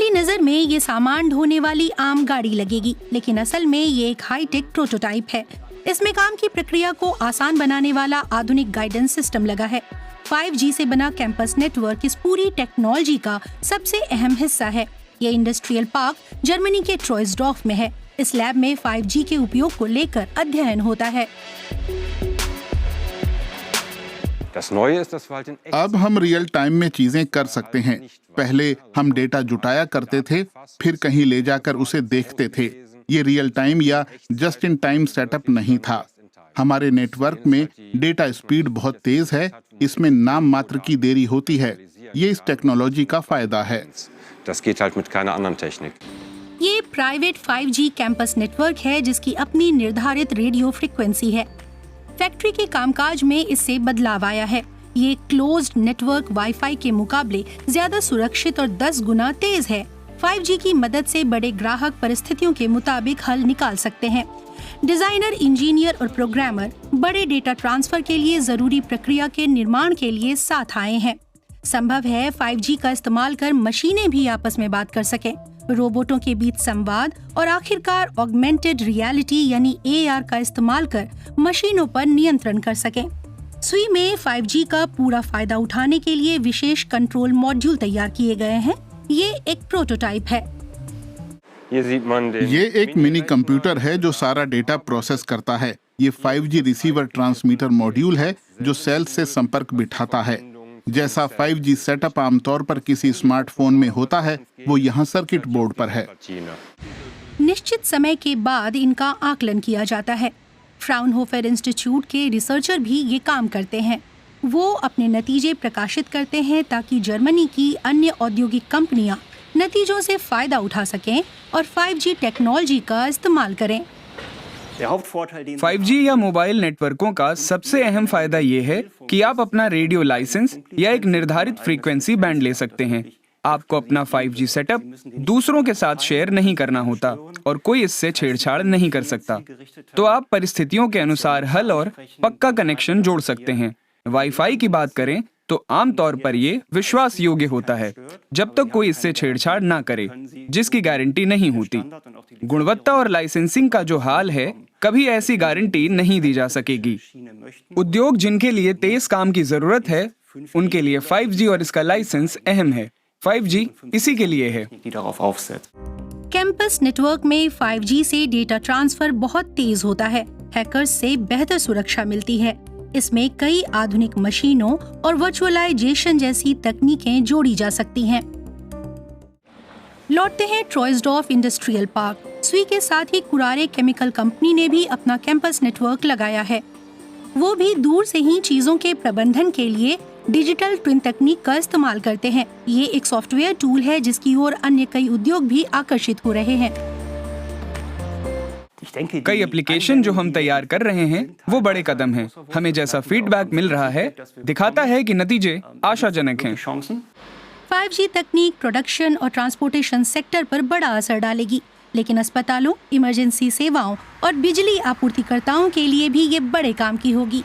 पहली नजर में ये सामान ढोने वाली आम गाड़ी लगेगी, लेकिन असल में ये एक हाईटेक प्रोटोटाइप है। इसमें काम की प्रक्रिया को आसान बनाने वाला आधुनिक गाइडेंस सिस्टम लगा है। 5G से बना कैंपस नेटवर्क इस पूरी टेक्नोलॉजी का सबसे अहम हिस्सा है। ये इंडस्ट्रियल पार्क जर्मनी के ट्रॉयसडॉर्फ में है। इस लैब में 5G के उपयोग को लेकर अध्ययन होता है। अब हम रियल टाइम में चीजें कर सकते हैं। पहले हम डेटा जुटाया करते थे, फिर कहीं ले जाकर उसे देखते थे। ये रियल टाइम या जस्ट इन टाइम सेटअप नहीं था। हमारे नेटवर्क में डेटा स्पीड बहुत तेज है, इसमें नाम मात्र की देरी होती है। ये इस टेक्नोलॉजी का फायदा है। ये प्राइवेट 5G कैंपस नेटवर्क है जिसकी अपनी निर्धारित रेडियो फ्रीक्वेंसी है। फैक्ट्री के कामकाज में इससे बदलाव आया है। ये क्लोज्ड नेटवर्क वाईफाई के मुकाबले ज्यादा सुरक्षित और 10 गुना तेज है। 5G की मदद से बड़े ग्राहक परिस्थितियों के मुताबिक हल निकाल सकते हैं। डिजाइनर, इंजीनियर और प्रोग्रामर बड़े डेटा ट्रांसफर के लिए जरूरी प्रक्रिया के निर्माण के लिए साथ आए हैं। संभव है 5G का इस्तेमाल कर मशीनें भी आपस में बात कर सकें, रोबोटों के बीच संवाद और आखिरकार ऑगमेंटेड रियलिटी यानी AR का इस्तेमाल कर मशीनों पर नियंत्रण कर सकें। सुई में 5G का पूरा फायदा उठाने के लिए विशेष कंट्रोल मॉड्यूल तैयार किए गए हैं। ये एक प्रोटोटाइप है। ये एक मिनी कंप्यूटर है जो सारा डेटा प्रोसेस करता है। ये 5G रिसीवर ट्रांसमीटर मॉड्यूल है जो सेल से संपर्क बिठाता है। जैसा 5G सेटअप आमतौर पर किसी स्मार्टफोन में होता है, वो यहाँ सर्किट बोर्ड पर है। निश्चित समय के बाद इनका आकलन किया जाता है। फ्राउनहोफर इंस्टीट्यूट के रिसर्चर भी ये काम करते हैं। वो अपने नतीजे प्रकाशित करते हैं ताकि जर्मनी की अन्य औद्योगिक कंपनियां नतीजों से फायदा उठा सकें और 5G टेक्नोलॉजी का इस्तेमाल करें। 5G या मोबाइल नेटवर्कों का सबसे अहम फायदा ये है कि आप अपना रेडियो लाइसेंस या एक निर्धारित फ्रीक्वेंसी बैंड ले सकते हैं। आपको अपना 5G सेटअप दूसरों के साथ शेयर नहीं करना होता और कोई इससे छेड़छाड़ नहीं कर सकता। तो आप परिस्थितियों के अनुसार हल और पक्का कनेक्शन जोड़ सकते हैं। वाईफाई की बात करें तो आमतौर पर ये विश्वास योग्य होता है जब तक कोई इससे छेड़छाड़ ना करे, जिसकी गारंटी नहीं होती। गुणवत्ता और लाइसेंसिंग का जो हाल है, कभी ऐसी गारंटी नहीं दी जा सकेगी। उद्योग जिनके लिए तेज काम की जरूरत है, उनके लिए 5G और इसका लाइसेंस अहम है। 5G इसी के लिए है। कैंपस नेटवर्क में 5G से डेटा ट्रांसफर बहुत तेज होता है। हैकर्स से बेहतर सुरक्षा मिलती है। इसमें कई आधुनिक मशीनों और वर्चुअलाइजेशन जैसी तकनीकें जोड़ी जा सकती हैं। लौटते हैं ट्रॉयसडॉर्फ इंडस्ट्रियल पार्क। सुई के साथ ही कुरारे केमिकल कंपनी ने भी अपना कैंपस नेटवर्क लगाया है। वो भी दूर से ही चीजों के प्रबंधन के लिए डिजिटल ट्विन तकनीक का इस्तेमाल करते हैं। ये एक सॉफ्टवेयर टूल है जिसकी ओर अन्य कई उद्योग भी आकर्षित हो रहे हैं। कई एप्लीकेशन जो हम तैयार कर रहे हैं वो बड़े कदम हैं। हमें जैसा फीडबैक मिल रहा है दिखाता है कि नतीजे आशाजनक हैं। 5G तकनीक प्रोडक्शन और ट्रांसपोर्टेशन सेक्टर पर बड़ा असर डालेगी, लेकिन अस्पतालों, इमरजेंसी सेवाओं और बिजली आपूर्तिकर्ताओं के लिए भी ये बड़े काम की होगी।